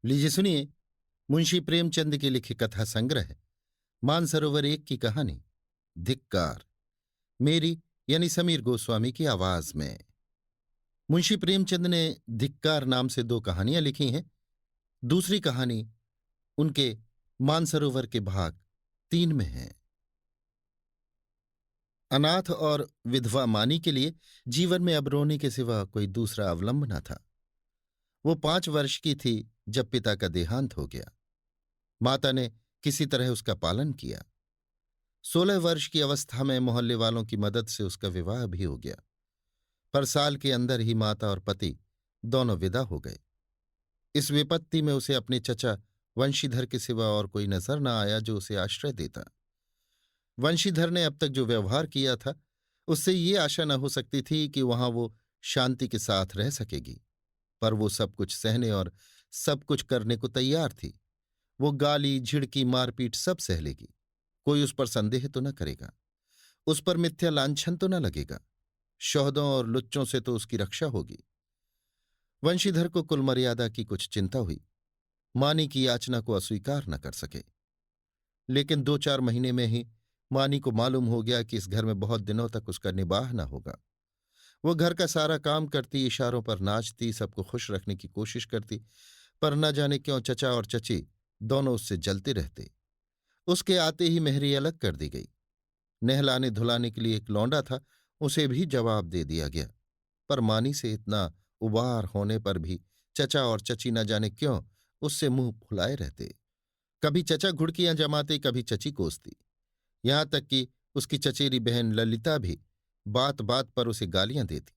लीजिए सुनिए। मुंशी प्रेमचंद के लिखे कथा संग्रह मानसरोवर एक की कहानी धिक्कार, मेरी यानी समीर गोस्वामी की आवाज में। मुंशी प्रेमचंद ने धिक्कार नाम से दो कहानियां लिखी हैं। दूसरी कहानी उनके मानसरोवर के भाग 3 में है। अनाथ और विधवा मानी के लिए जीवन में अब रोने के सिवा कोई दूसरा अवलंब न था। वो 5 वर्ष की थी जब पिता का देहांत हो गया। माता ने किसी तरह उसका पालन किया। 16 वर्ष की अवस्था में मोहल्ले वालों की मदद से उसका विवाह भी हो गया। पर साल के अंदर ही माता और पति दोनों विदा हो गए। इस विपत्ति में उसे अपने चचा वंशीधर के सिवा और कोई नजर न आया जो उसे आश्रय देता। वंशीधर ने अब तक जो व्यवहार किया था उससे ये आशा न हो सकती थी कि वहां वो शांति के साथ रह सकेगी। पर वो सब कुछ सहने और सब कुछ करने को तैयार थी। वो गाली झिड़की मारपीट सब सह लेगी। कोई उस पर संदेह तो न करेगा, उस पर मिथ्या लांछन तो न लगेगा। शौहदों और लुच्चों से तो उसकी रक्षा होगी। वंशीधर को कुल मर्यादा की कुछ चिंता हुई। मानी की याचना को अस्वीकार न कर सके। लेकिन 2-4 महीने में ही मानी को मालूम हो गया कि इस घर में बहुत दिनों तक उसका निबाह न होगा। वो घर का सारा काम करती, इशारों पर नाचती, सबको खुश रखने की कोशिश करती, पर न जाने क्यों चचा और चची दोनों उससे जलते रहते। उसके आते ही मेहरी अलग कर दी गई। नहलाने धुलाने के लिए एक लौंडा था, उसे भी जवाब दे दिया गया। पर मानी से इतना उबार होने पर भी चचा और चची न जाने क्यों उससे मुंह फुलाए रहते। कभी चचा घुड़कियां जमाते, कभी चची कोसती। यहां तक कि उसकी चचेरी बहन ललिता भी बात बात पर उसे गालियां देती।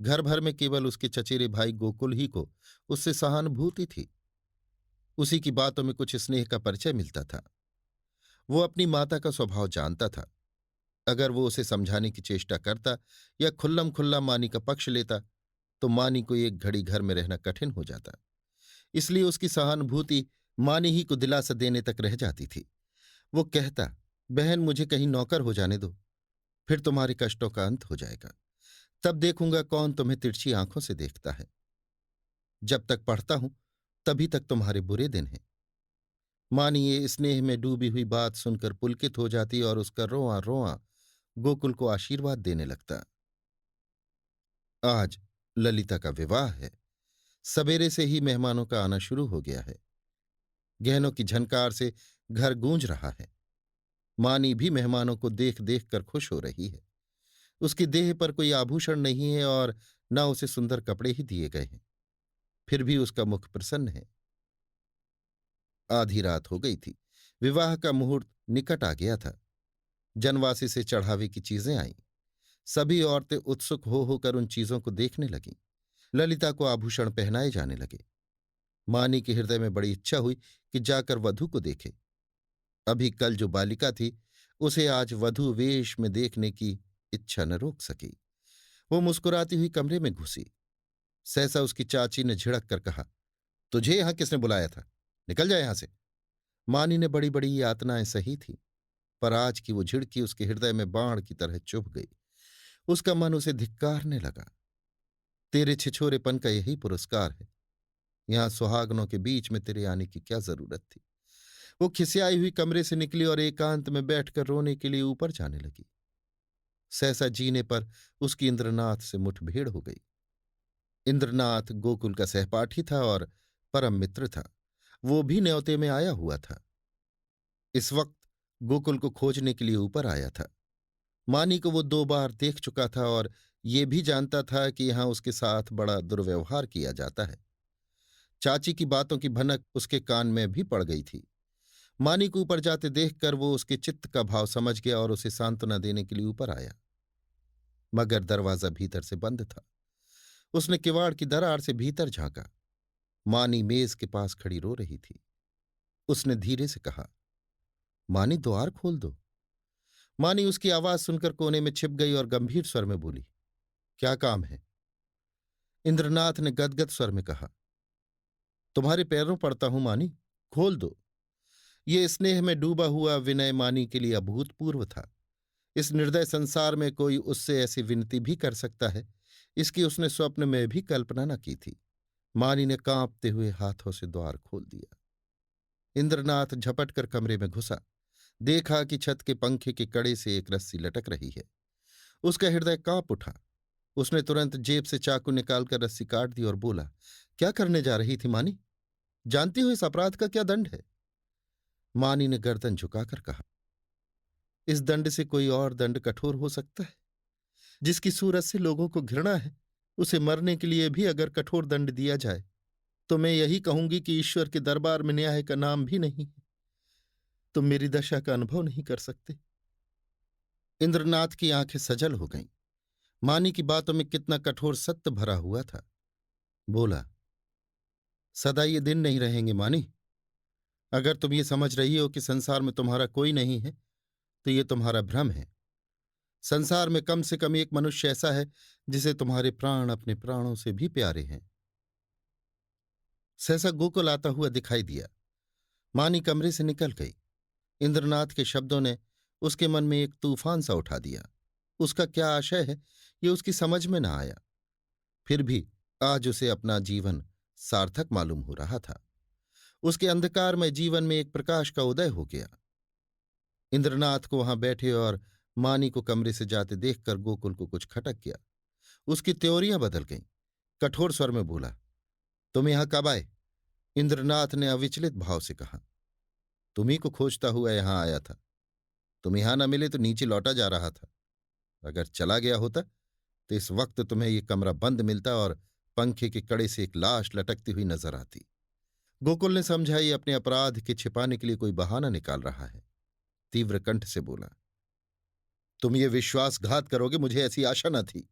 घर भर में केवल उसके चचेरे भाई गोकुल ही को उससे सहानुभूति थी। उसी की बातों में कुछ स्नेह का परिचय मिलता था। वो अपनी माता का स्वभाव जानता था। अगर वो उसे समझाने की चेष्टा करता या खुल्लम खुल्ला मानी का पक्ष लेता तो मानी को एक घड़ी घर में रहना कठिन हो जाता। इसलिए उसकी सहानुभूति मानी ही को दिलासा देने तक रह जाती थी। वो कहता, बहन मुझे कहीं नौकर हो जाने दो, फिर तुम्हारे कष्टों का अंत हो जाएगा। तब देखूंगा कौन तुम्हें तिरछी आंखों से देखता है। जब तक पढ़ता हूं तभी तक तुम्हारे बुरे दिन हैं। मानी ये स्नेह में डूबी हुई बात सुनकर पुलकित हो जाती और उसका रोआ रोआ गोकुल को आशीर्वाद देने लगता। आज ललिता का विवाह है। सवेरे से ही मेहमानों का आना शुरू हो गया है। गहनों की झनकार से घर गूंज रहा है। मानी भी मेहमानों को देख देख कर खुश हो रही है। उसकी देह पर कोई आभूषण नहीं है और न उसे सुंदर कपड़े ही दिए गए हैं, फिर भी उसका मुख प्रसन्न है। आधी रात हो गई थी। विवाह का मुहूर्त निकट आ गया था। जनवासी से चढ़ावे की चीजें आईं। सभी औरतें उत्सुक हो होकर उन चीजों को देखने लगीं। ललिता को आभूषण पहनाए जाने लगे। मानी के हृदय में बड़ी इच्छा हुई कि जाकर वधू को देखे। अभी कल जो बालिका थी उसे आज वधू वेश में देखने की इच्छा न रोक सकी। वो मुस्कुराती हुई कमरे में घुसी। सहसा उसकी चाची ने झिड़क कर कहा, तुझे यहां किसने बुलाया था? निकल जाए यहां से। मानी ने बड़ी बड़ी यातनाएं सही थी, पर आज की वो झिड़की उसके हृदय में बाण की तरह चुभ गई। उसका मन उसे धिक्कारने लगा। तेरे छिछोरेपन का यही पुरस्कार है। यहां सुहागनों के बीच में तेरे आने की क्या जरूरत थी? वो खिसियाई हुई कमरे से निकली और एकांत में बैठकर रोने के लिए ऊपर जाने लगी। सहसा जीने पर उसकी इंद्रनाथ से मुठभेड़ हो गई। इंद्रनाथ गोकुल का सहपाठी था और परम मित्र था। वो भी न्योते में आया हुआ था। इस वक्त गोकुल को खोजने के लिए ऊपर आया था। मानी को वो 2 बार देख चुका था और ये भी जानता था कि यहां उसके साथ बड़ा दुर्व्यवहार किया जाता है। चाची की बातों की भनक उसके कान में भी पड़ गई थी। मानी को ऊपर जाते देखकर वो उसके चित्त का भाव समझ गया और उसे सांत्वना देने के लिए ऊपर आया। मगर दरवाजा भीतर से बंद था। उसने किवाड़ की दरार से भीतर झांका। मानी मेज के पास खड़ी रो रही थी। उसने धीरे से कहा, मानी द्वार खोल दो। मानी उसकी आवाज सुनकर कोने में छिप गई और गंभीर स्वर में बोली, क्या काम है? इंद्रनाथ ने गदगद स्वर में कहा, तुम्हारे पैरों पड़ता हूं मानी, खोल दो। ये स्नेह में डूबा हुआ विनय मानी के लिए अभूतपूर्व था। इस निर्दय संसार में कोई उससे ऐसी विनती भी कर सकता है, इसकी उसने स्वप्न में भी कल्पना न की थी। मानी ने कांपते हुए हाथों से द्वार खोल दिया। इंद्रनाथ झपट कर कमरे में घुसा। देखा कि छत के पंखे के कड़े से एक रस्सी लटक रही है। उसका हृदय कांप उठा। उसने तुरंत जेब से चाकू निकालकर रस्सी काट दी और बोला, क्या करने जा रही थी मानी? जानती हो इस अपराध का क्या दंड है? मानी ने गर्दन झुकाकर कहा, इस दंड से कोई और दंड कठोर हो सकता है? जिसकी सूरत से लोगों को घृणा है, उसे मरने के लिए भी अगर कठोर दंड दिया जाए तो मैं यही कहूंगी कि ईश्वर के दरबार में न्याय का नाम भी नहीं है। तुम मेरी दशा का अनुभव नहीं कर सकते। इंद्रनाथ की आंखें सजल हो गईं। मानी की बातों में कितना कठोर सत्य भरा हुआ था। बोला, सदा ये दिन नहीं रहेंगे मानी। अगर तुम ये समझ रही हो कि संसार में तुम्हारा कोई नहीं है तो ये तुम्हारा भ्रम है। संसार में कम से कम एक मनुष्य ऐसा है जिसे तुम्हारे प्राण अपने प्राणों से भी प्यारे हैं। सहसा गोकुल आता हुआ दिखाई दिया। मानी कमरे से निकल गई। इंद्रनाथ के शब्दों ने उसके मन में एक तूफान सा उठा दिया। उसका क्या आशय है ये उसकी समझ में न आया। फिर भी आज उसे अपना जीवन सार्थक मालूम हो रहा था। उसके अंधकारमय जीवन में एक प्रकाश का उदय हो गया। इंद्रनाथ को वहां बैठे और मानी को कमरे से जाते देखकर गोकुल को कुछ खटक गया। उसकी त्योरियां बदल गईं। कठोर स्वर में बोला, तुम यहां कब आए? इंद्रनाथ ने अविचलित भाव से कहा, तुम्ही को खोजता हुआ यहां आया था। तुम यहां न मिले तो नीचे लौटा जा रहा था। अगर चला गया होता तो इस वक्त तुम्हें ये कमरा बंद मिलता और पंखे के कड़े से एक लाश लटकती हुई नजर आती। गोकुल ने समझा ये अपने अपराध के छिपाने के लिए कोई बहाना निकाल रहा है। तीव्र कंठ से बोला, तुम ये विश्वासघात करोगे, मुझे ऐसी आशा न थी।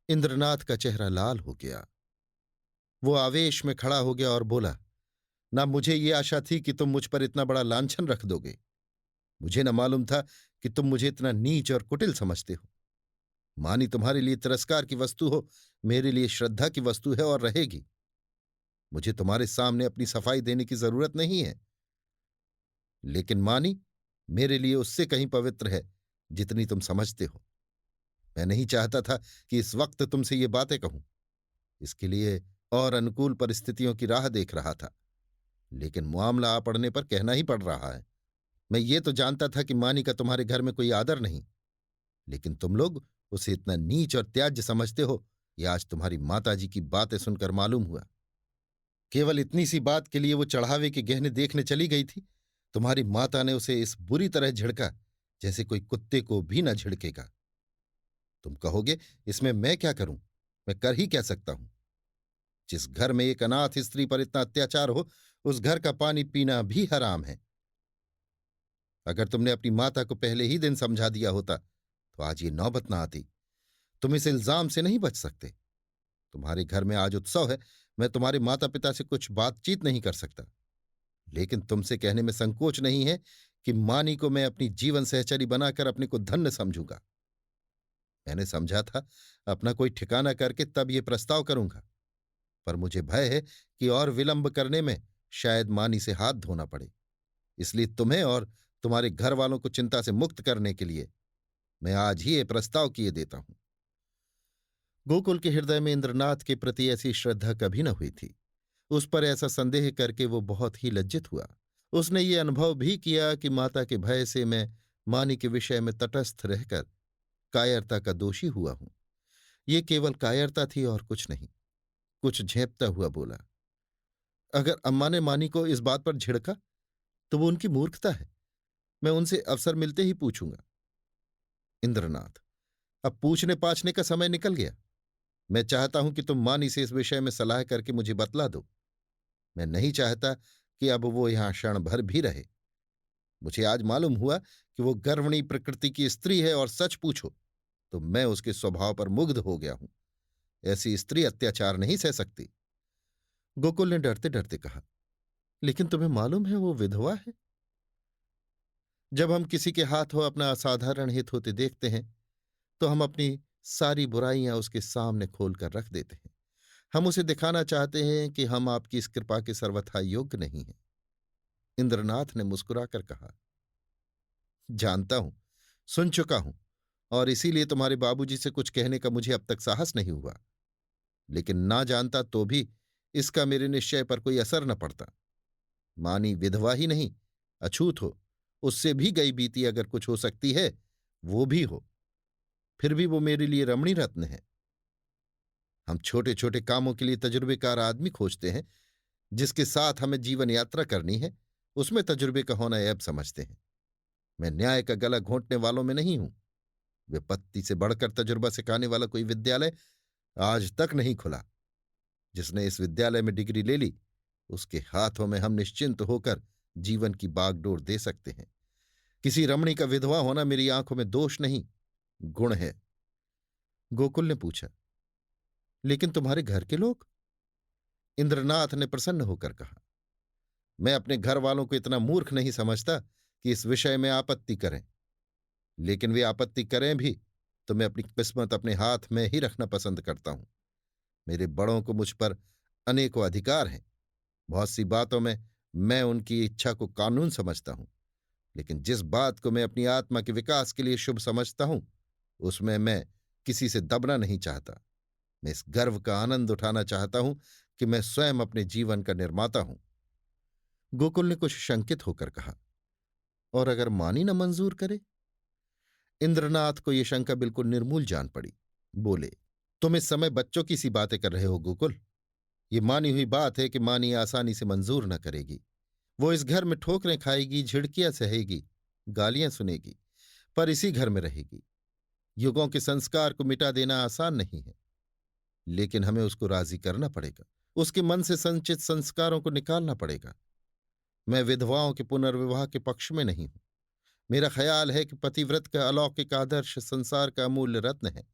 इंद्रनाथ का चेहरा लाल हो गया। वो आवेश में खड़ा हो गया और बोला, ना मुझे ये आशा थी कि तुम मुझ पर इतना बड़ा लांछन रख दोगे। मुझे न मालूम था कि तुम मुझे इतना नीच और कुटिल समझते हो। मानी तुम्हारे लिए तिरस्कार की वस्तु हो, मेरे लिए श्रद्धा की वस्तु है और रहेगी। मुझे तुम्हारे सामने अपनी सफाई देने की जरूरत नहीं है, लेकिन मानी मेरे लिए उससे कहीं पवित्र है जितनी तुम समझते हो। मैं नहीं चाहता था कि इस वक्त तुमसे ये बातें कहूं। इसके लिए और अनुकूल परिस्थितियों की राह देख रहा था, लेकिन मामला आ पड़ने पर कहना ही पड़ रहा है। मैं ये तो जानता था कि मानी का तुम्हारे घर में कोई आदर नहीं, लेकिन तुम लोग उसे इतना नीच और त्याज्य समझते हो, यह आज तुम्हारी माताजी की बातें सुनकर मालूम हुआ। केवल इतनी सी बात के लिए वो चढ़ावे के गहने देखने चली गई थी। तुम्हारी माता ने उसे इस बुरी तरह झिड़का जैसे कोई कुत्ते को भी न झिड़केगा। तुम कहोगे, इसमें मैं क्या करूं? मैं कर ही क्या सकता हूं? जिस घर में एक अनाथ स्त्री पर इतना अत्याचार हो, उस घर का पानी पीना भी हराम है। अगर तुमने अपनी माता को पहले ही दिन समझा दिया होता तो आज ये नौबत ना आती। तुम इस इल्जाम से नहीं बच सकते। तुम्हारे घर में आज उत्सव है। मैं तुम्हारे माता पिता से कुछ बातचीत नहीं कर सकता, लेकिन तुमसे कहने में संकोच नहीं है कि मानी को मैं अपनी जीवन सहचरी बनाकर अपने को धन्य समझूंगा। मैंने समझा था अपना कोई ठिकाना करके तब ये प्रस्ताव करूंगा, पर मुझे भय है कि और विलंब करने में शायद मानी से हाथ धोना पड़े। इसलिए तुम्हें और तुम्हारे घर वालों को चिंता से मुक्त करने के लिए मैं आज ही ये प्रस्ताव किए देता हूं। गोकुल के हृदय में इंद्रनाथ के प्रति ऐसी श्रद्धा कभी न हुई थी। उस पर ऐसा संदेह करके वो बहुत ही लज्जित हुआ। उसने ये अनुभव भी किया कि माता के भय से मैं मानी के विषय में तटस्थ रहकर कायरता का दोषी हुआ हूं। ये केवल कायरता थी और कुछ नहीं। कुछ झेंपता हुआ बोला, अगर अम्मा ने मानी को इस बात पर झिड़का तो वो उनकी मूर्खता है। मैं उनसे अवसर मिलते ही पूछूंगा। इंद्रनाथ, अब पूछने पाछने का समय निकल गया। मैं चाहता हूं कि तुम मानी से इस विषय में सलाह करके मुझे बतला दो। मैं नहीं चाहता कि अब वो यहां क्षण भर भी रहे। मुझे आज मालूम हुआ कि वो गर्वणी प्रकृति की स्त्री है और सच पूछो तो मैं उसके स्वभाव पर मुग्ध हो गया हूं। ऐसी स्त्री अत्याचार नहीं सह सकती। गोकुल ने डरते डरते कहा, लेकिन तुम्हें मालूम है वो विधवा है। जब हम किसी के हाथों अपना असाधारण हित होते देखते हैं तो हम अपनी सारी बुराइयां उसके सामने खोलकर रख देते हैं। हम उसे दिखाना चाहते हैं कि हम आपकी इस कृपा के सर्वथा योग्य नहीं हैं। इंद्रनाथ ने मुस्कुराकर कहा, जानता हूं, सुन चुका हूं, और इसीलिए तुम्हारे बाबूजी से कुछ कहने का मुझे अब तक साहस नहीं हुआ। लेकिन ना जानता तो भी इसका मेरे निश्चय पर कोई असर न पड़ता। मानी विधवा ही नहीं, अछूत हो, उससे भी गई बीती अगर कुछ हो सकती है, वो भी हो, फिर भी वो मेरे लिए रमणी रत्न है। हम छोटे छोटे कामों के लिए तजुर्बेकार आदमी खोजते हैं, जिसके साथ हमें जीवन यात्रा करनी है, उसमें तजुर्बे का होना ऐब समझते हैं। मैं न्याय का गला घोंटने वालों में नहीं हूं। विपत्ति से बढ़कर तजुर्बा सिखाने वाला कोई विद्यालय आज तक नहीं खुला। जिसने इस विद्यालय में डिग्री ले ली, उसके हाथों में हम निश्चिंत होकर जीवन की बागडोर दे सकते हैं। किसी रमणी का विधवा होना मेरी आंखों में दोष नहीं, गुण है। गोकुल ने पूछा, लेकिन तुम्हारे घर के लोग? इंद्रनाथ ने प्रसन्न होकर कहा, मैं अपने घर वालों को इतना मूर्ख नहीं समझता कि इस विषय में आपत्ति करें। लेकिन वे आपत्ति करें भी तो मैं अपनी किस्मत अपने हाथ में ही रखना पसंद करता हूं। मेरे बड़ों को मुझ पर अनेकों अधिकार हैं। बहुत सी बातों में मैं उनकी इच्छा को कानून समझता हूं, लेकिन जिस बात को मैं अपनी आत्मा के विकास के लिए शुभ समझता हूं, उसमें मैं किसी से दबना नहीं चाहता। मैं इस गर्व का आनंद उठाना चाहता हूं कि मैं स्वयं अपने जीवन का निर्माता हूं। गोकुल ने कुछ शंकित होकर कहा, और अगर मानी न मंजूर करे? इंद्रनाथ को यह शंका बिल्कुल निर्मूल जान पड़ी। बोले, तुम इस समय बच्चों की सी बातें कर रहे हो गोकुल। ये मानी हुई बात है कि मानी आसानी से मंजूर न करेगी। वो इस घर में ठोकरें खाएगी, झिड़कियां सहेगी, गालियां सुनेगी, पर इसी घर में रहेगी। युगों के संस्कार को मिटा देना आसान नहीं है, लेकिन हमें उसको राजी करना पड़ेगा। उसके मन से संचित संस्कारों को निकालना पड़ेगा। मैं विधवाओं के पुनर्विवाह के पक्ष में नहीं हूं। मेरा ख्याल है कि पतिव्रत का अलौकिक आदर्श संसार का अमूल्य रत्न है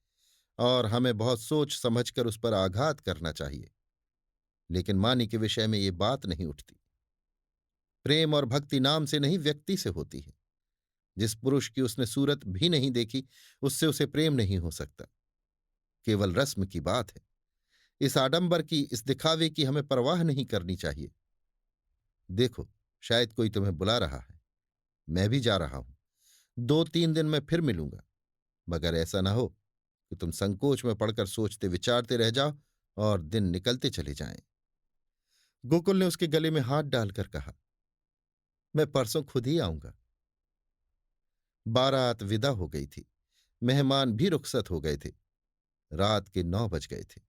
और हमें बहुत सोच समझकर उस पर आघात करना चाहिए। लेकिन मानी के विषय में ये बात नहीं उठती। प्रेम और भक्ति नाम से नहीं, व्यक्ति से होती है। जिस पुरुष की उसने सूरत भी नहीं देखी, उससे उसे प्रेम नहीं हो सकता। केवल रस्म की बात है। इस आडंबर की, इस दिखावे की हमें परवाह नहीं करनी चाहिए। देखो, शायद कोई तुम्हें बुला रहा है। मैं भी जा रहा हूं। 2-3 दिन में फिर मिलूंगा, मगर ऐसा ना हो कि तुम संकोच में पड़कर सोचते विचारते रह जाओ और दिन निकलते चले जाएं। गोकुल ने उसके गले में हाथ डालकर कहा, मैं परसों खुद ही आऊंगा। बारात विदा हो गई थी। मेहमान भी रुखसत हो गए थे। रात के 9 बज गए थे।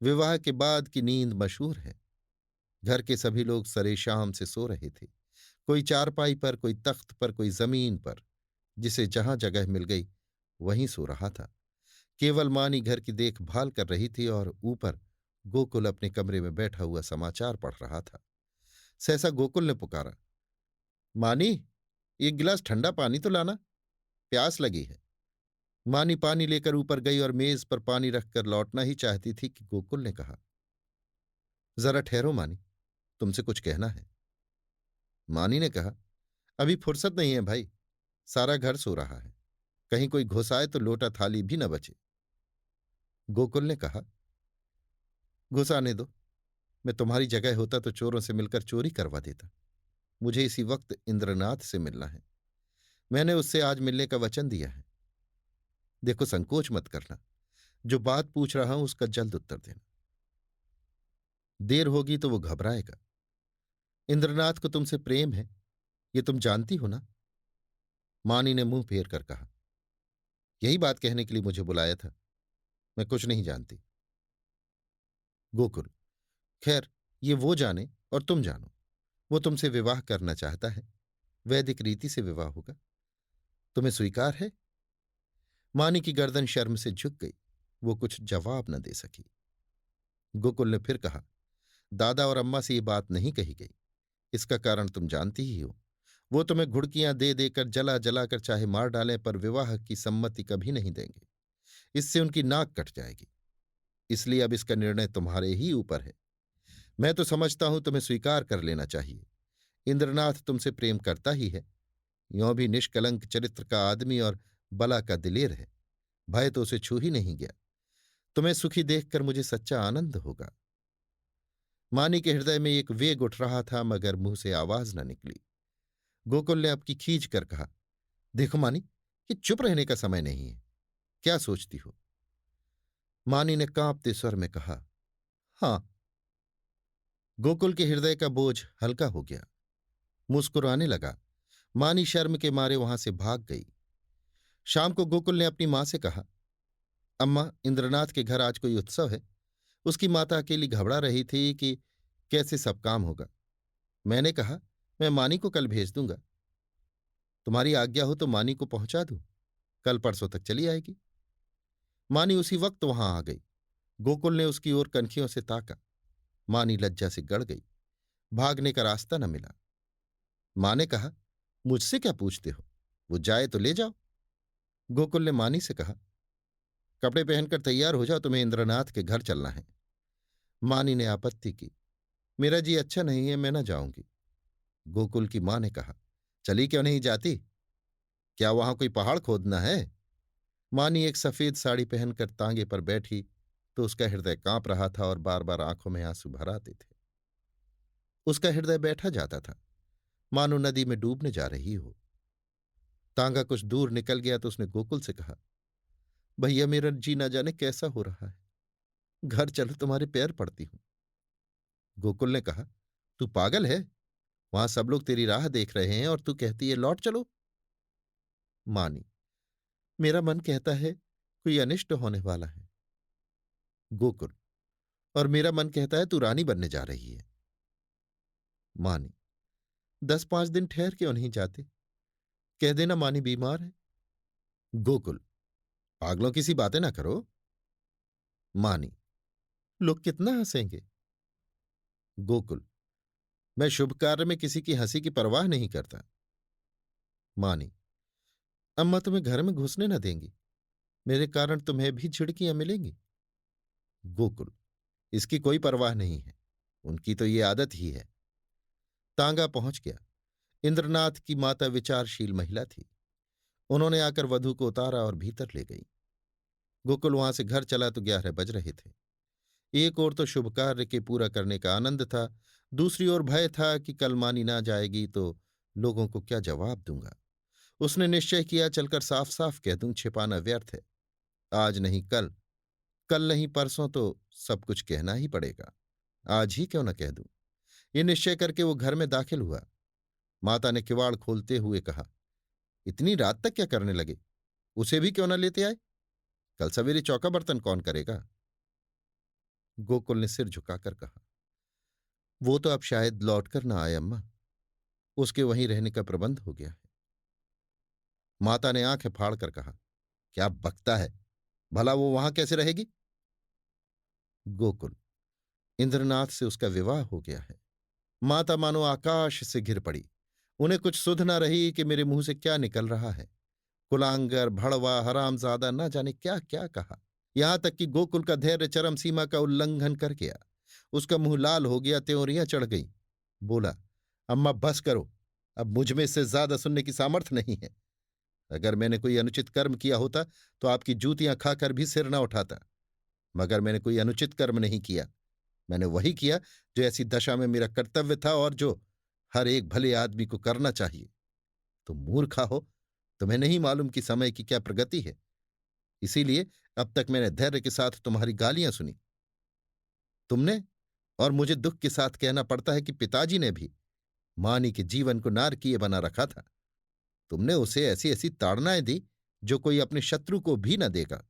विवाह के बाद की नींद मशहूर है। घर के सभी लोग सरेशाम से सो रहे थे। कोई चारपाई पर, कोई तख्त पर, कोई जमीन पर, जिसे जहां जगह मिल गई वहीं सो रहा था। केवल मानी घर की देखभाल कर रही थी और ऊपर गोकुल अपने कमरे में बैठा हुआ समाचार पढ़ रहा था। सहसा गोकुल ने पुकारा, मानी, एक गिलास ठंडा पानी तो लाना, प्यास लगी है। मानी पानी लेकर ऊपर गई और मेज पर पानी रखकर लौटना ही चाहती थी कि गोकुल ने कहा, जरा ठहरो मानी, तुमसे कुछ कहना है। मानी ने कहा, अभी फुर्सत नहीं है भाई, सारा घर सो रहा है। कहीं कोई घुस आए तो लोटा थाली भी न बचे। गोकुल ने कहा, घुस आने दो। मैं तुम्हारी जगह होता तो चोरों से मिलकर चोरी करवा देता। मुझे इसी वक्त इंद्रनाथ से मिलना है। मैंने उससे आज मिलने का वचन दिया है। देखो, संकोच मत करना। जो बात पूछ रहा हूं उसका जल्द उत्तर देना। देर होगी तो वो घबराएगा। इंद्रनाथ को तुमसे प्रेम है, ये तुम जानती हो ना? मानी ने मुंह फेर कर कहा, यही बात कहने के लिए मुझे बुलाया था। मैं कुछ नहीं जानती। गोकुल, खैर, ये वो जाने और तुम जानो। वो तुमसे विवाह करना चाहता है। वैदिक रीति से विवाह होगा। तुम्हें स्वीकार है? मानी की गर्दन शर्म से झुक गई। वो कुछ जवाब न दे सकी। गोकुल ने फिर कहा, दादा और अम्मा से ये बात नहीं कही गई। इसका कारण तुम जानती ही हो। वो तुम्हें घुड़कियां दे देकर, जला जलाकर चाहे मार डालें, पर विवाह की सम्मति कभी नहीं देंगे। इससे उनकी नाक कट जाएगी। इसलिए अब इसका निर्णय तुम्हारे ही ऊपर है। मैं तो समझता हूं तुम्हें स्वीकार कर लेना चाहिए। इंद्रनाथ तुमसे प्रेम करता ही है। यों भी निष्कलंक चरित्र का आदमी और बला का दिलेर है। भय तो उसे छू ही नहीं गया। तुम्हें सुखी देखकर मुझे सच्चा आनंद होगा। मानी के हृदय में एक वेग उठ रहा था, मगर मुंह से आवाज न निकली। गोकुल ने अब की खींच कर कहा, देखो मानी, ये चुप रहने का समय नहीं है। क्या सोचती हो? मानी ने कांपते स्वर में कहा, हां। गोकुल के हृदय का बोझ हल्का हो गया। मुस्कुराने लगा। मानी शर्म के मारे वहां से भाग गई। शाम को गोकुल ने अपनी मां से कहा, अम्मा, इंद्रनाथ के घर आज कोई उत्सव है। उसकी माता अकेली घबरा रही थी कि कैसे सब काम होगा। मैंने कहा, मैं मानी को कल भेज दूंगा। तुम्हारी आज्ञा हो तो मानी को पहुंचा दूं। कल परसों तक चली आएगी। मानी उसी वक्त वहां आ गई। गोकुल ने उसकी ओर कनखियों से ताका। मानी लज्जा से गड़ गई। भागने का रास्ता न मिला। मां ने कहा, मुझसे क्या पूछते हो? वो जाए तो ले जाओ। गोकुल ने मानी से कहा, कपड़े पहनकर तैयार हो जाओ, तुम्हें इंद्रनाथ के घर चलना है। मानी ने आपत्ति की, मेरा जी अच्छा नहीं है, मैं न जाऊंगी। गोकुल की मां ने कहा, चली क्यों नहीं जाती? क्या वहां कोई पहाड़ खोदना है? मानी एक सफेद साड़ी पहनकर तांगे पर बैठी तो उसका हृदय कांप रहा था और बार बार आंखों में आंसू भर आते थे। उसका हृदय बैठा जाता था, मानो नदी में डूबने जा रही हो। तांगा कुछ दूर निकल गया तो उसने गोकुल से कहा, भैया, मेरा जी ना जाने कैसा हो रहा है। घर चलो, तुम्हारे पैर पड़ती हूं। गोकुल ने कहा, तू पागल है? वहां सब लोग तेरी राह देख रहे हैं और तू कहती है लौट चलो। मानी, मेरा मन कहता है कोई अनिष्ट होने वाला है। गोकुल, और मेरा मन कहता है तू रानी बनने जा रही है। मानी, 10-5 दिन ठहर क्यों नहीं जाते? कह देना मानी बीमार है। गोकुल, पागलों की सी बातें ना करो। मानी, लोग कितना हंसेंगे। गोकुल, मैं शुभ कार्य में किसी की हंसी की परवाह नहीं करता। मानी, अम्मा तुम्हें घर में घुसने न देंगी। मेरे कारण तुम्हें भी झिड़कियां मिलेंगी। गोकुल, इसकी कोई परवाह नहीं है, उनकी तो ये आदत ही है। तांगा पहुंच गया। इंद्रनाथ की माता विचारशील महिला थी। उन्होंने आकर वधू को उतारा और भीतर ले गई। गोकुल वहां से घर चला तो 11 बज रहे थे। एक ओर तो शुभ कार्य के पूरा करने का आनंद था, दूसरी ओर भय था कि कल मानी ना जाएगी तो लोगों को क्या जवाब दूंगा। उसने निश्चय किया, चलकर साफ साफ कह दूं, छिपाना व्यर्थ है। आज नहीं कल, कल नहीं परसों तो सब कुछ कहना ही पड़ेगा। आज ही क्यों न कह दूं। ये निश्चय करके वो घर में दाखिल हुआ। माता ने किवाड़ खोलते हुए कहा, इतनी रात तक क्या करने लगे? उसे भी क्यों न लेते आए? कल सवेरे चौका बर्तन कौन करेगा? गोकुल ने सिर झुकाकर कहा, वो तो अब शायद लौट कर ना आए अम्मा। उसके वहीं रहने का प्रबंध हो गया है। माता ने आंखें फाड़कर कहा, क्या बकता है? भला वो वहां कैसे रहेगी? गोकुल, इंद्रनाथ से उसका विवाह हो गया है। माता मानो आकाश से घिर पड़ी। उन्हें कुछ सुध न रही कि मेरे मुंह से क्या निकल रहा है। कुलांगर, भड़वा, हरामजादा, न जाने क्या क्या कहा। यहां तक कि गोकुल का धैर्य चरम सीमा का उल्लंघन कर गया। उसका मुंह लाल हो गया, त्योरियां चढ़ गई। बोला, अम्मा बस करो, अब मुझ में इससे ज्यादा सुनने की सामर्थ्य नहीं है। अगर मैंने कोई अनुचित कर्म किया होता तो आपकी जूतियां खाकर भी सिर न उठाता, मगर मैंने कोई अनुचित कर्म नहीं किया। मैंने वही किया जो ऐसी दशा में मेरा कर्तव्य था और जो हर एक भले आदमी को करना चाहिए। तुम मूर्खा हो, तुम्हें नहीं मालूम कि समय की क्या प्रगति है। इसीलिए अब तक मैंने धैर्य के साथ तुम्हारी गालियां सुनी। तुमने, और मुझे दुख के साथ कहना पड़ता है कि पिताजी ने भी मानी के जीवन को नारकीय बना रखा था। तुमने उसे ऐसी ऐसी ताड़नाएं दी जो कोई अपने शत्रु को भी न देगा।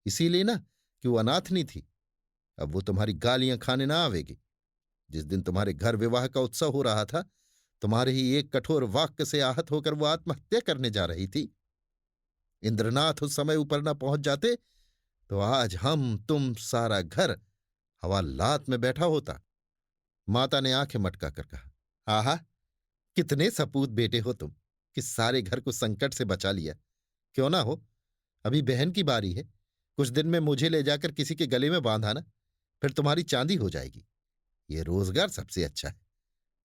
इसीलिए ना कि वो अनाथनी थी। अब वो तुम्हारी गालियां खाने ना आवेगी। जिस दिन तुम्हारे घर विवाह का उत्सव हो रहा था, तुम्हारे ही एक कठोर वाक्य से आहत होकर वो आत्महत्या करने जा रही थी। इंद्रनाथ उस समय ऊपर न पहुंच जाते तो आज हम, तुम, सारा घर हवालात में बैठा होता। माता ने आंखें मटकाकर कहा, आहा, कितने सपूत बेटे हो तुम कि सारे घर को संकट से बचा लिया। क्यों ना हो, अभी बहन की बारी है। कुछ दिन में मुझे ले जाकर किसी के गले में बांधाना, फिर तुम्हारी चांदी हो जाएगी। ये रोजगार सबसे अच्छा है।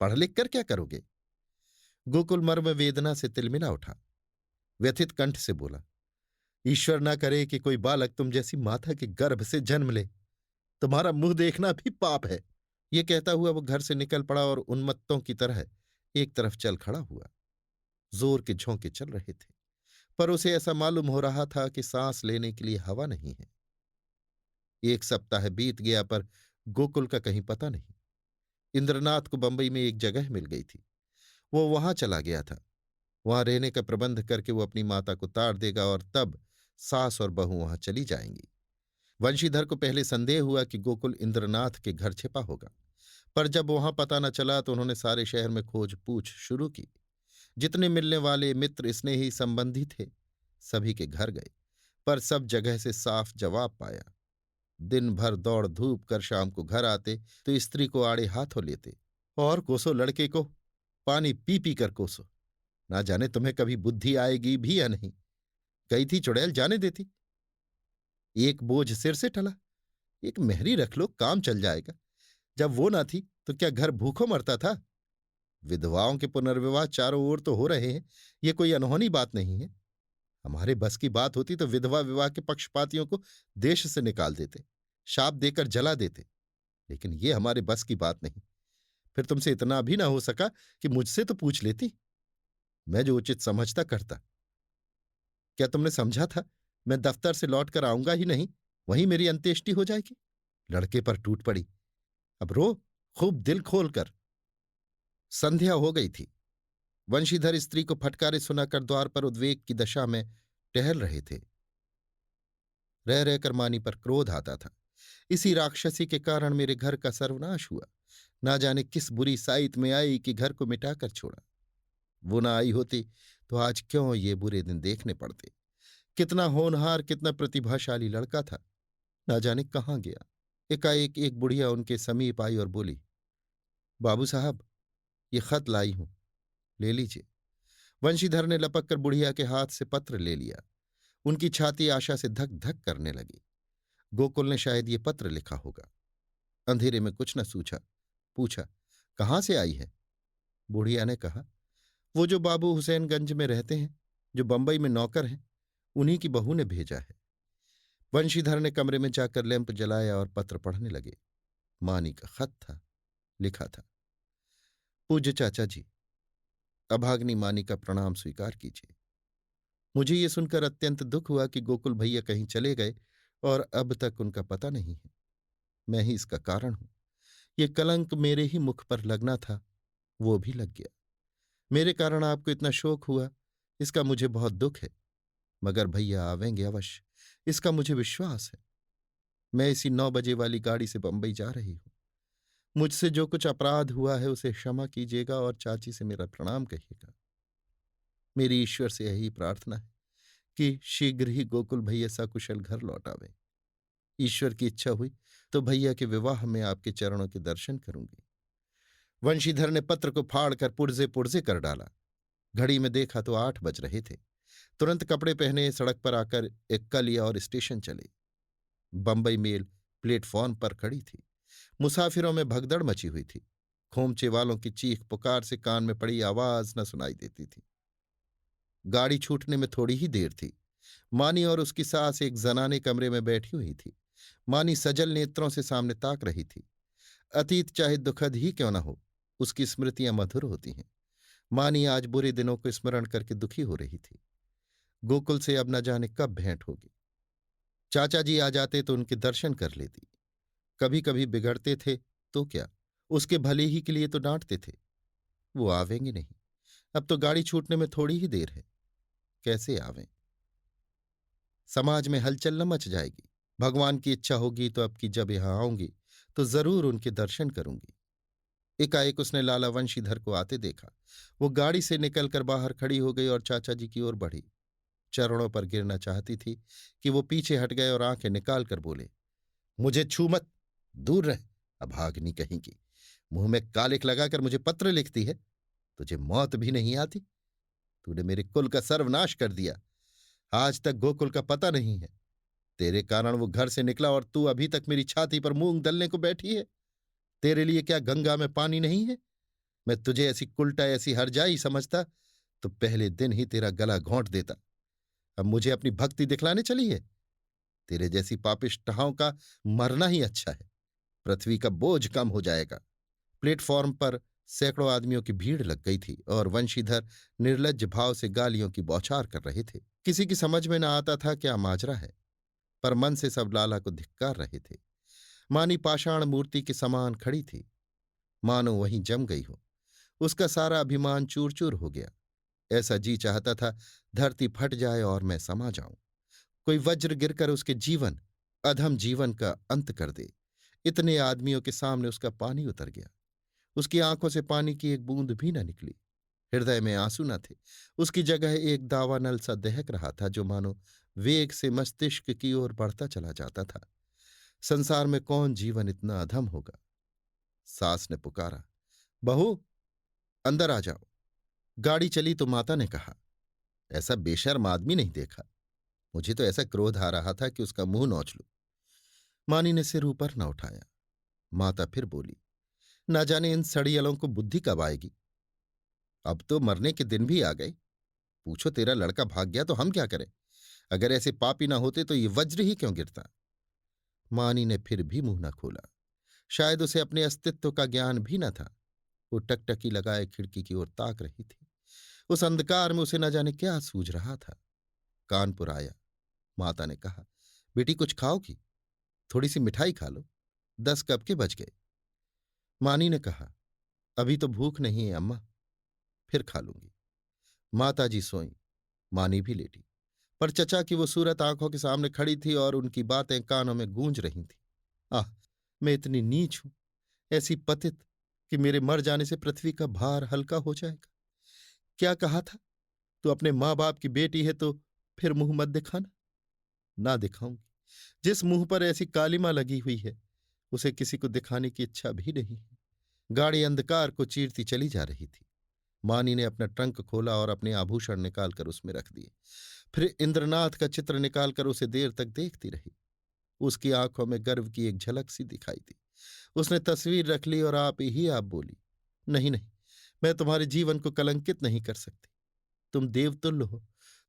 पढ़ लिख कर क्या करोगे? गोकुल मर्म वेदना से तिलमिला उठा। व्यथित कंठ से बोला, ईश्वर ना करे कि कोई बालक तुम जैसी माता के गर्भ से जन्म ले। तुम्हारा मुंह देखना भी पाप है। ये कहता हुआ वो घर से निकल पड़ा और उन्मत्तों की तरह एक तरफ चल खड़ा हुआ। जोर के झोंके चल रहे थे, पर उसे ऐसा मालूम हो रहा था कि सांस लेने के लिए हवा नहीं है। 1 सप्ताह बीत गया पर गोकुल का कहीं पता नहीं। इंद्रनाथ को बंबई में एक जगह मिल गई थी। वो वहां चला गया था। वहां रहने का प्रबंध करके वो अपनी माता को तार देगा और तब सास और बहू वहां चली जाएंगी। वंशीधर को पहले संदेह हुआ कि गोकुल इंद्रनाथ के घर छिपा होगा, पर जब वहां पता न चला तो उन्होंने सारे शहर में खोज पूछ शुरू की। जितने मिलने वाले मित्र स्नेही संबंधी थे, सभी के घर गए, पर सब जगह से साफ जवाब पाया। दिन भर दौड़ धूप कर शाम को घर आते तो स्त्री को आड़े हाथों लेते और कोसो लड़के को पानी पी पी कर कोसो। ना जाने तुम्हें कभी बुद्धि आएगी भी या नहीं। कही थी चुड़ैल जाने देती। एक बोझ सिर से टला, एक मेहरी रख लो काम चल जाएगा। जब वो ना थी तो क्या घर भूखों मरता था। विधवाओं के पुनर्विवाह चारों ओर तो हो रहे हैं, ये कोई अनहोनी बात नहीं है। हमारे बस की बात होती तो विधवा विवाह के पक्षपातियों को देश से निकाल देते, शाप देकर जला देते, लेकिन ये हमारे बस की बात नहीं। फिर तुमसे इतना भी ना हो सका कि मुझसे तो पूछ लेती, मैं जो उचित समझता करता। क्या तुमने समझा था मैं दफ्तर से लौट कर आऊंगा ही नहीं, वहीं मेरी अंत्येष्टि हो जाएगी। लड़के पर टूट पड़ी। अब रो खूब दिल खोल कर। संध्या हो गई थी। वंशीधर स्त्री को फटकारे सुनाकर द्वार पर उद्वेग की दशा में टहल रहे थे। रह रहकर मानी पर क्रोध आता था। इसी राक्षसी के कारण मेरे घर का सर्वनाश हुआ। ना जाने किस बुरी साइत में आई कि घर को मिटाकर छोड़ा। वो ना आई होती तो आज क्यों ये बुरे दिन देखने पड़ते। कितना होनहार, कितना प्रतिभाशाली लड़का था, ना जाने कहाँ गया। एकाएक एक बुढ़िया उनके समीप आई और बोली, बाबू साहब, ये खत लाई हूं, ले लीजिए। वंशीधर ने लपक कर बुढ़िया के हाथ से पत्र ले लिया। उनकी छाती आशा से धक धक करने लगी। गोकुल ने शायद ये पत्र लिखा होगा। अंधेरे में कुछ न सूझा। पूछा, कहाँ से आई है। बुढ़िया ने कहा, वो जो बाबू हुसैनगंज में रहते हैं, जो बंबई में नौकर हैं, उन्हीं की बहू ने भेजा है। वंशीधर ने कमरे में जाकर लैंप जलाया और पत्र पढ़ने लगे। मानी का खत था। लिखा था, पूज्य चाचा जी, अभाग्नि मानी का प्रणाम स्वीकार कीजिए। मुझे ये सुनकर अत्यंत दुख हुआ कि गोकुल भैया कहीं चले गए और अब तक उनका पता नहीं है। मैं ही इसका कारण हूं। ये कलंक मेरे ही मुख पर लगना था, वो भी लग गया। मेरे कारण आपको इतना शोक हुआ, इसका मुझे बहुत दुख है, मगर भैया आवेंगे अवश्य, इसका मुझे विश्वास है। मैं इसी 9 बजे वाली गाड़ी से बंबई जा रही हूं। मुझसे जो कुछ अपराध हुआ है उसे क्षमा कीजिएगा और चाची से मेरा प्रणाम कहिएगा। मेरी ईश्वर से यही प्रार्थना है कि शीघ्र ही गोकुल भैया सकुशल घर लौट आवे। ईश्वर की इच्छा हुई तो भैया के विवाह में आपके चरणों के दर्शन करूंगी। वंशीधर ने पत्र को फाड़कर पुर्जे पुर्जे कर डाला। घड़ी में देखा तो 8 बज रहे थे। तुरंत कपड़े पहने सड़क पर आकर एक्का लिया और स्टेशन चले। बंबई मेल प्लेटफॉर्म पर खड़ी थी। मुसाफिरों में भगदड़ मची हुई थी। खोमचे वालों की चीख पुकार से कान में पड़ी आवाज न सुनाई देती थी। गाड़ी छूटने में थोड़ी ही देर थी। मानी और उसकी सास एक जनाने कमरे में बैठी हुई थी। मानी सजल नेत्रों से सामने ताक रही थी। अतीत चाहे दुखद ही क्यों न हो, उसकी स्मृतियां मधुर होती हैं। मानी आज बुरे दिनों को स्मरण करके दुखी हो रही थी। गोकुल से अब न जाने कब भेंट होगी। चाचा जी आ जाते तो उनके दर्शन कर लेती। कभी कभी बिगड़ते थे तो क्या, उसके भले ही के लिए तो डांटते थे। वो आवेंगे नहीं। अब तो गाड़ी छूटने में थोड़ी ही देर है। कैसे आवें। समाज में हलचल न मच जाएगी। भगवान की इच्छा होगी तो अब की जब यहां आऊंगी तो जरूर उनके दर्शन करूंगी। एकाएक उसने लाला वंशीधर को आते देखा। वो गाड़ी से निकलकर बाहर खड़ी हो गई और चाचा जी की ओर बढ़ी। चरणों पर गिरना चाहती थी कि वो पीछे हट गए और आंखें निकाल कर बोले, मुझे छू मत, दूर रह, अभाग्नि कहीं की। मुंह में कालिख लगाकर मुझे पत्र लिखती है। तुझे मौत भी नहीं आती। तूने मेरे कुल का सर्वनाश कर दिया। आज तक गोकुल का पता नहीं है। तेरे कारण वो घर से निकला और तू अभी तक मेरी छाती पर मूंग दलने को बैठी है। तेरे लिए क्या गंगा में पानी नहीं है। मैं तुझे ऐसी कुलटा, ऐसी हरजाई समझता तो पहले दिन ही तेरा गला घोंट देता। अब मुझे अपनी भक्ति दिखलाने चली है। तेरे जैसी पापिष्ठाओं का मरना ही अच्छा है। पृथ्वी का बोझ कम हो जाएगा। प्लेटफॉर्म पर सैकड़ों आदमियों की भीड़ लग गई थी और वंशीधर निर्लज्ज भाव से गालियों की बौछार कर रहे थे। किसी की समझ में न आता था क्या माजरा है, पर मन से सब लाला को धिक्कार रहे थे। मानी पाषाण मूर्ति के समान खड़ी थी। मानो वहीं जम गई हो। उसका सारा अभिमान चूर चूर हो गया। ऐसा जी चाहता था धरती फट जाए और मैं समा जाऊं। कोई वज्र गिरकर उसके जीवन, अधम जीवन का अंत कर दे। इतने आदमियों के सामने उसका पानी उतर गया। उसकी आंखों से पानी की एक बूंद भी न निकली। हृदय में आंसू न थे। उसकी जगह एक दावानल सा दहक रहा था, जो मानो वेग से मस्तिष्क की ओर बढ़ता चला जाता था। संसार में कौन जीवन इतना अधम होगा। सास ने पुकारा, बहू, अंदर आ जाओ। गाड़ी चली तो माता ने कहा, ऐसा बेशर्म आदमी नहीं देखा। मुझे तो ऐसा क्रोध आ रहा था कि उसका मुंह नोच लूं। मानी ने सिर ऊपर न उठाया। माता फिर बोली, ना जाने इन सड़ियलों को बुद्धि कब आएगी। अब तो मरने के दिन भी आ गए। पूछो, तेरा लड़का भाग गया तो हम क्या करें। अगर ऐसे पापी ना होते तो ये वज्र ही क्यों गिरता। मानी ने फिर भी मुंह न खोला। शायद उसे अपने अस्तित्व का ज्ञान भी न था। वो टकटकी लगाए खिड़की की ओर ताक रही थी। उस अंधकार में उसे न जाने क्या सूझ रहा था। कानपुर आया। माता ने कहा, बेटी कुछ खाओगी? थोड़ी सी मिठाई खा लो। 10 कब के बज गए। मानी ने कहा, अभी तो भूख नहीं है अम्मा, फिर खा लूंगी। माताजी सोईं। मानी भी लेटी। पर चचा की वो सूरत आंखों के सामने खड़ी थी और उनकी बातें कानों में गूंज रही थीं। आह, मैं इतनी नीच हूं, ऐसी पतित, कि मेरे मर जाने से पृथ्वी का भार हल्का हो जाएगा। क्या कहा था, तू अपने माँ बाप की बेटी है तो फिर मुंह मत दिखाना। ना दिखाऊंगी। जिस मुंह पर ऐसी कालिमा लगी हुई है, उसे किसी को दिखाने की इच्छा भी नहीं है। गाड़ी अंधकार को चीरती चली जा रही थी। मानी ने अपना ट्रंक खोला और अपने आभूषण निकालकर उसमें रख दिए। फिर इंद्रनाथ का चित्र निकालकर उसे देर तक देखती रही। उसकी आंखों में गर्व की एक झलक सी दिखाई दी। उसने तस्वीर रख ली और आप बोली, नहीं नहीं, मैं तुम्हारे जीवन को कलंकित नहीं कर सकती। तुम देवतुल्य हो।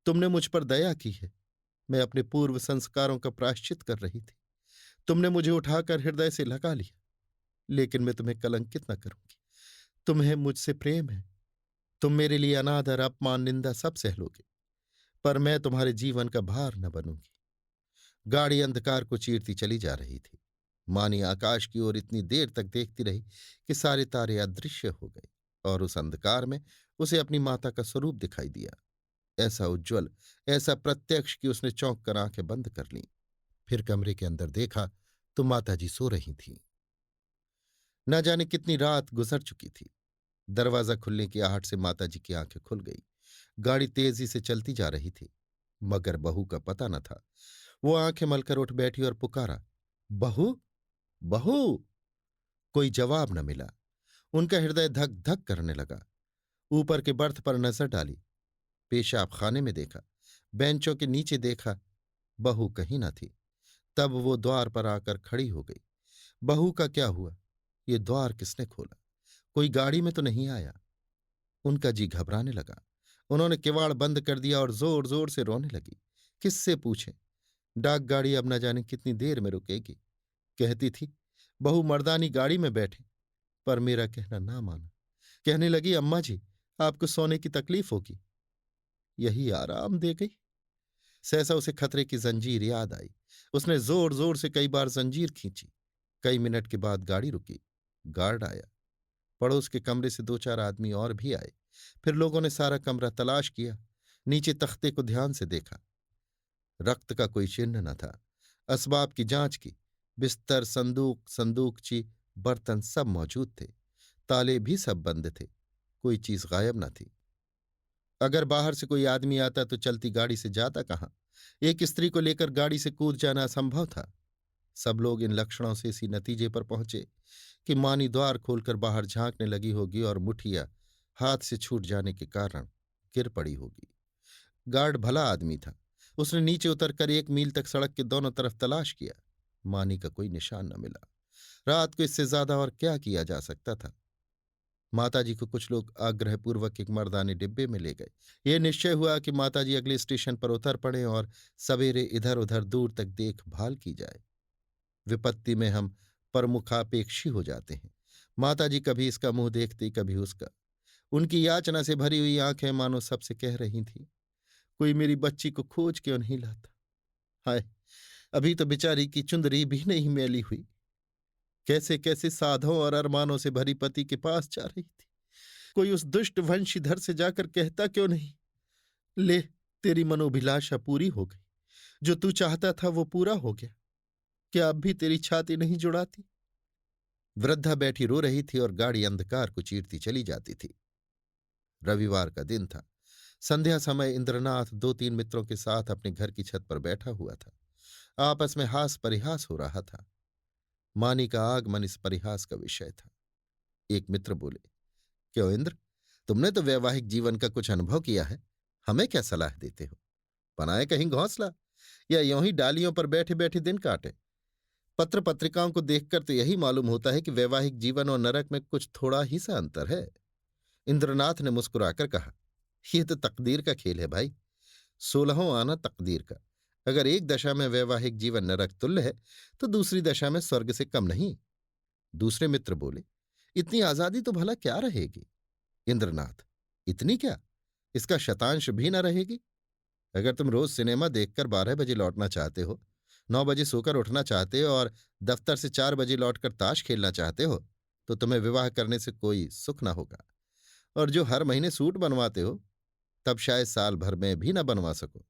तुमने मुझ पर दया की है। मैं अपने पूर्व संस्कारों का प्रायश्चित कर रही थी। तुमने मुझे उठाकर हृदय से लगा लिया। लेकिन मैं तुम्हें कलंकित न करूंगी। तुम्हें मुझसे प्रेम है। तुम मेरे लिए अनादर, अपमान, निंदा सब सह लोगे, पर मैं तुम्हारे जीवन का भार न बनूंगी। गाड़ी अंधकार को चीरती चली जा रही थी। मानी आकाश की ओर इतनी देर तक देखती रही कि सारे तारे अदृश्य हो गए और उस अंधकार में उसे अपनी माता का स्वरूप दिखाई दिया। ऐसा उज्ज्वल, ऐसा प्रत्यक्ष कि उसने चौंक कर आंखें बंद कर लीं। फिर कमरे के अंदर देखा तो माताजी सो रही थीं। न जाने कितनी रात गुजर चुकी थी। दरवाजा खुलने की आहट से माताजी की आंखें खुल गई। गाड़ी तेजी से चलती जा रही थी, मगर बहू का पता न था। वो आंखें मलकर उठ बैठी और पुकारा, बहू, बहू। कोई जवाब न मिला। उनका हृदय धक धक करने लगा। ऊपर के बर्थ पर नजर डाली। पेशाब खाने में देखा। बेंचों के नीचे देखा। बहू कहीं न थी। तब वो द्वार पर आकर खड़ी हो गई। बहू का क्या हुआ? ये द्वार किसने खोला? कोई गाड़ी में तो नहीं आया? उनका जी घबराने लगा। उन्होंने किवाड़ बंद कर दिया और जोर जोर से रोने लगी। किससे पूछें? डाक गाड़ी अब न जाने कितनी देर में रुकेगी। कहती थी, बहू मर्दानी गाड़ी में बैठे, पर मेरा कहना ना माना। कहने लगी, अम्मा जी, आपको सोने की तकलीफ होगी। यही आराम दे गई। सहसा उसे खतरे की जंजीर याद आई। उसने जोर जोर से कई बार जंजीर खींची। कई मिनट के बाद गाड़ी रुकी। गार्ड आया। पड़ोस के कमरे से 2-4 आदमी और भी आए। फिर लोगों ने सारा कमरा तलाश किया। नीचे तख्ते को ध्यान से देखा। रक्त का कोई चिन्ह न था। असबाब की जांच की। बिस्तर, संदूक, संदूकची, बर्तन सब मौजूद थे। ताले भी सब बंद थे। कोई चीज गायब न थी। अगर बाहर से कोई आदमी आता तो चलती गाड़ी से जाता कहाँ? एक स्त्री को लेकर गाड़ी से कूद जाना असंभव था। सब लोग इन लक्षणों से इसी नतीजे पर पहुंचे कि मानी द्वार खोलकर बाहर झांकने लगी होगी और मुठिया हाथ से छूट जाने के कारण गिर पड़ी होगी। गार्ड भला आदमी था। उसने नीचे उतरकर 1 मील तक सड़क के दोनों तरफ तलाश किया। मानी का कोई निशान न मिला। रात को इससे ज्यादा और क्या किया जा सकता था। माताजी को कुछ लोग आग्रहपूर्वक एक मर्दानी डिब्बे में ले गए। ये निश्चय हुआ कि माताजी अगले स्टेशन पर उतर पड़े और सवेरे इधर उधर दूर तक देखभाल की जाए। विपत्ति में हम प्रमुखापेक्षी हो जाते हैं। माताजी कभी इसका मुंह देखती, कभी उसका। उनकी याचना से भरी हुई आंखें मानो सबसे कह रही थीं, कोई मेरी बच्ची को खोज क्यों नहीं लाता। हाय, अभी तो बेचारी की चुंदरी भी नहीं मैली हुई। कैसे कैसे साधों और अरमानों से भरी पति के पास जा रही थी। कोई उस दुष्ट वंशीधर से जाकर कहता क्यों नहीं, ले, तेरी मनोभिलाषा पूरी हो गई, जो तू चाहता था वो पूरा हो गया। क्या अब भी तेरी छाती नहीं जुड़ाती? वृद्धा बैठी रो रही थी और गाड़ी अंधकार को चीरती चली जाती थी। रविवार का दिन था। संध्या समय इंद्रनाथ दो तीन मित्रों के साथ अपने घर की छत पर बैठा हुआ था। आपस में हास परिहास हो रहा था। मानी का आगमन इस परिहास का विषय था। एक मित्र बोले, क्यों इंद्र, तुमने तो वैवाहिक जीवन का कुछ अनुभव किया है, हमें क्या सलाह देते हो? बनाए कहीं घोंसला, या यूं ही डालियों पर बैठे बैठे दिन काटे? पत्र पत्रिकाओं को देखकर तो यही मालूम होता है कि वैवाहिक जीवन और नरक में कुछ थोड़ा ही सा अंतर है। इंद्रनाथ ने मुस्कुराकर कहा, यह तो तकदीर का खेल है भाई, 16वां आना तकदीर का। अगर एक दशा में वैवाहिक जीवन नरक तुल्य है तो दूसरी दशा में स्वर्ग से कम नहीं। दूसरे मित्र बोले, इतनी आजादी तो भला क्या रहेगी? इंद्रनाथ, इतनी क्या, इसका शतांश भी न रहेगी। अगर तुम रोज सिनेमा देखकर 12 बजे लौटना चाहते हो, 9 बजे सोकर उठना चाहते हो और दफ्तर से 4 बजे लौटकर ताश खेलना चाहते हो, तो तुम्हें विवाह करने से कोई सुख ना होगा। और जो हर महीने सूट बनवाते हो, तब शायद साल भर में भी न बनवा सको।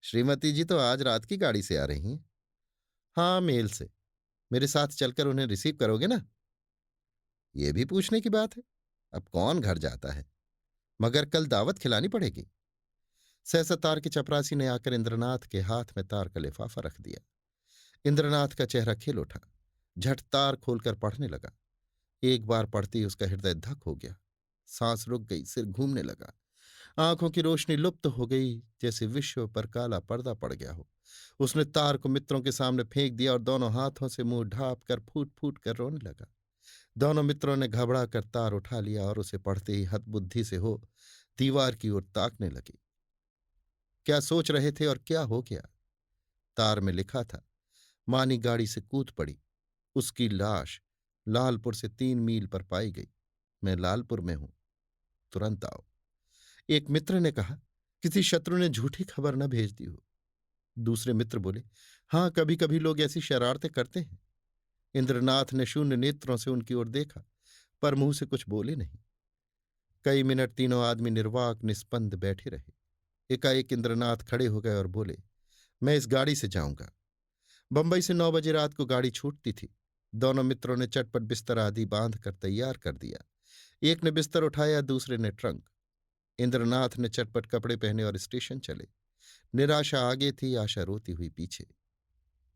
श्रीमती जी तो आज रात की गाड़ी से आ रही हैं। हाँ, मेल से। मेरे साथ चलकर उन्हें रिसीव करोगे ना? ये भी पूछने की बात है। अब कौन घर जाता है, मगर कल दावत खिलानी पड़ेगी। सहसा तार के चपरासी ने आकर इंद्रनाथ के हाथ में तार का लिफाफा रख दिया। इंद्रनाथ का चेहरा खिल उठा। झट तार खोलकर पढ़ने लगा। एक बार पढ़ते ही उसका हृदय धक हो गया। सांस रुक गई, सिर घूमने लगा। आंखों की रोशनी लुप्त हो गई, जैसे विश्व पर काला पर्दा पड़ गया हो। उसने तार को मित्रों के सामने फेंक दिया और दोनों हाथों से मुंह ढांप कर फूट फूट कर रोने लगा। दोनों मित्रों ने घबरा कर तार उठा लिया और उसे पढ़ते ही हतबुद्धि से हो दीवार की ओर ताकने लगे। क्या सोच रहे थे और क्या हो गया? तार में लिखा था, मानी गाड़ी से कूद पड़ी, उसकी लाश लालपुर से 3 मील पर पाई गई। मैं लालपुर में हूं, तुरंत आओ। एक मित्र ने कहा, किसी शत्रु ने झूठी खबर न भेज दी हो। दूसरे मित्र बोले, हाँ, कभी कभी लोग ऐसी शरारतें करते हैं। इंद्रनाथ ने शून्य नेत्रों से उनकी ओर देखा, पर मुंह से कुछ बोले नहीं। कई मिनट तीनों आदमी निर्वाक निस्पंद बैठे रहे। एकाएक इंद्रनाथ खड़े हो गए और बोले, मैं इस गाड़ी से जाऊंगा। बंबई से 9 बजे रात को गाड़ी छूटती थी। दोनों मित्रों ने चटपट बिस्तर आदि बांध कर तैयार कर दिया। एक ने बिस्तर उठाया, दूसरे ने ट्रंक। इंद्रनाथ ने चटपट कपड़े पहने और स्टेशन चले। निराशा आगे थी, आशा रोती हुई पीछे।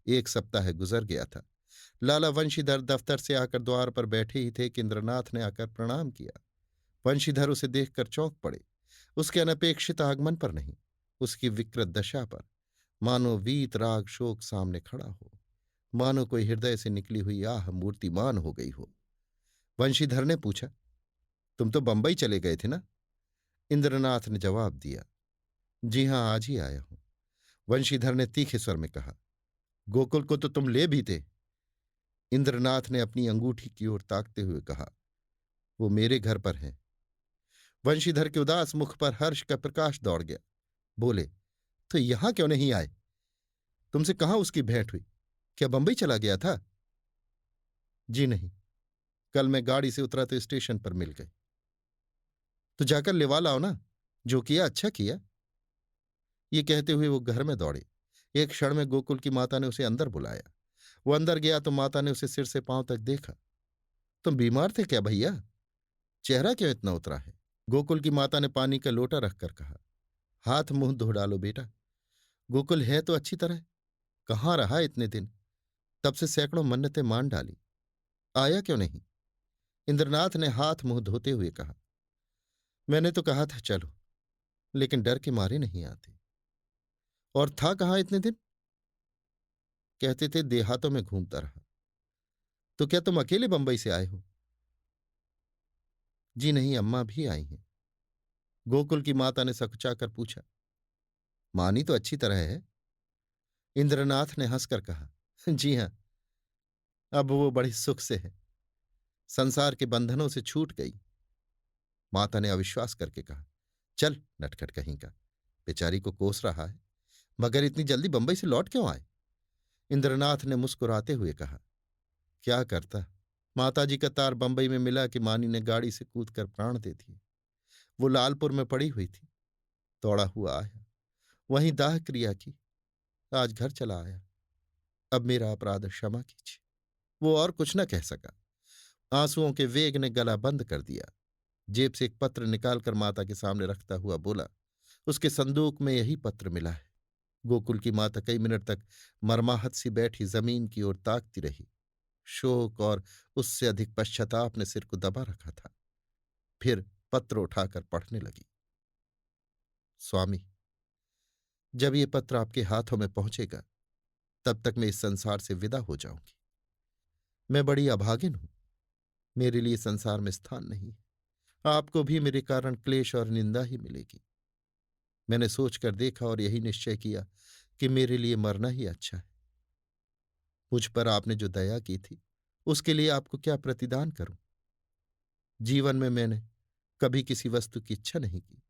1 सप्ताह गुजर गया था। लाला वंशीधर दफ्तर से आकर द्वार पर बैठे ही थे कि इंद्रनाथ ने आकर प्रणाम किया। वंशीधर उसे देखकर चौंक पड़े। उसके अनपेक्षित आगमन पर नहीं, उसकी विकृत दशा पर। मानो वीत राग शोक सामने खड़ा हो, मानो कोई हृदय से निकली हुई आह मूर्तिमान हो गई हो। वंशीधर ने पूछा, तुम तो बंबई चले गए थे ना? इंद्रनाथ ने जवाब दिया, जी हां, आज ही आया हूं। वंशीधर ने तीखे स्वर में कहा, गोकुल को तो तुम ले भी थे। इंद्रनाथ ने अपनी अंगूठी की ओर ताकते हुए कहा, वो मेरे घर पर है। वंशीधर के उदास मुख पर हर्ष का प्रकाश दौड़ गया। बोले, तो यहां क्यों नहीं आए? तुमसे कहाँ उसकी भेंट हुई? क्या बंबई चला गया था? जी नहीं, कल मैं गाड़ी से उतरा तो स्टेशन पर मिल गए। तो जाकर लिवा लाओ ना, जो किया अच्छा किया। ये कहते हुए वो घर में दौड़े। एक क्षण में गोकुल की माता ने उसे अंदर बुलाया। वो अंदर गया तो माता ने उसे सिर से पांव तक देखा। तुम बीमार थे क्या भैया? चेहरा क्यों इतना उतरा है? गोकुल की माता ने पानी का लोटा रखकर कहा, हाथ मुंह धो डालो बेटा। गोकुल है तो अच्छी तरह, कहाँ रहा इतने दिन? तब से सैकड़ों मन्नतें मान डाली, आया क्यों नहीं? इंद्रनाथ ने हाथ मुंह धोते हुए कहा, मैंने तो कहा था चलो, लेकिन डर के मारे नहीं आते। और था कहाँ इतने दिन? कहते थे देहातों में घूमता रहा। तो क्या तुम अकेले बंबई से आए हो? जी नहीं, अम्मा भी आई हैं। गोकुल की माता ने सकुचाकर पूछा, मानी तो अच्छी तरह है? इंद्रनाथ ने हंसकर कहा, जी हां, अब वो बड़े सुख से है, संसार के बंधनों से छूट गई। माता ने अविश्वास करके कहा, चल नटखट कहीं का, बेचारी को कोस रहा है, मगर इतनी जल्दी बंबई से लौट क्यों आए? इंद्रनाथ ने मुस्कुराते हुए कहा, क्या करता। माताजी का तार बंबई में मिला कि मानी ने गाड़ी से कूदकर प्राण दे दिए। वो लालपुर में पड़ी हुई थी। दौड़ा हुआ आया, वहीं दाह क्रिया की। आज घर चला आया। अब मेरा अपराध क्षमा कीजिए। वो और कुछ न कह सका। आंसुओं के वेग ने गला बंद कर दिया। जेब से एक पत्र निकालकर माता के सामने रखता हुआ बोला, उसके संदूक में यही पत्र मिला है। गोकुल की माता कई मिनट तक मरमाहत सी बैठी जमीन की ओर ताकती रही। शोक और उससे अधिक पश्चाताप ने सिर को दबा रखा था। फिर पत्र उठाकर पढ़ने लगी। स्वामी, जब ये पत्र आपके हाथों में पहुंचेगा तब तक मैं इस संसार से विदा हो जाऊंगी। मैं बड़ी अभागिन हूं। मेरे लिए संसार में स्थान नहीं है। आपको भी मेरे कारण क्लेश और निंदा ही मिलेगी। मैंने सोचकर देखा और यही निश्चय किया कि मेरे लिए मरना ही अच्छा है। मुझ पर आपने जो दया की थी उसके लिए आपको क्या प्रतिदान करूं। जीवन में मैंने कभी किसी वस्तु की इच्छा नहीं की,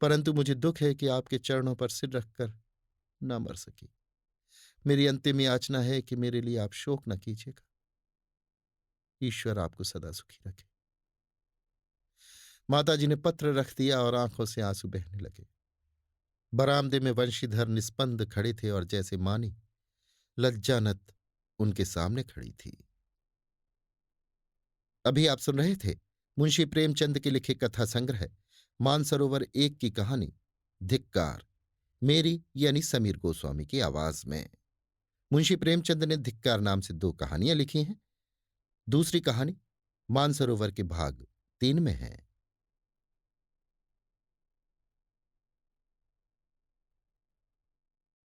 परंतु मुझे दुख है कि आपके चरणों पर सिर रखकर न मर सकी। मेरी अंतिम याचना है कि मेरे लिए आप शोक न कीजिएगा। ईश्वर आपको सदा सुखी रखे। माताजी ने पत्र रख दिया और आंखों से आंसू बहने लगे। बरामदे में वंशीधर निस्पंद खड़े थे और जैसे मानी लज्जानत उनके सामने खड़ी थी। अभी आप सुन रहे थे मुंशी प्रेमचंद के लिखे कथा संग्रह मानसरोवर एक की कहानी धिक्कार, मेरी यानी समीर गोस्वामी की आवाज में। मुंशी प्रेमचंद ने धिक्कार नाम से 2 कहानियां लिखी हैं। दूसरी कहानी मानसरोवर के भाग 3 में है।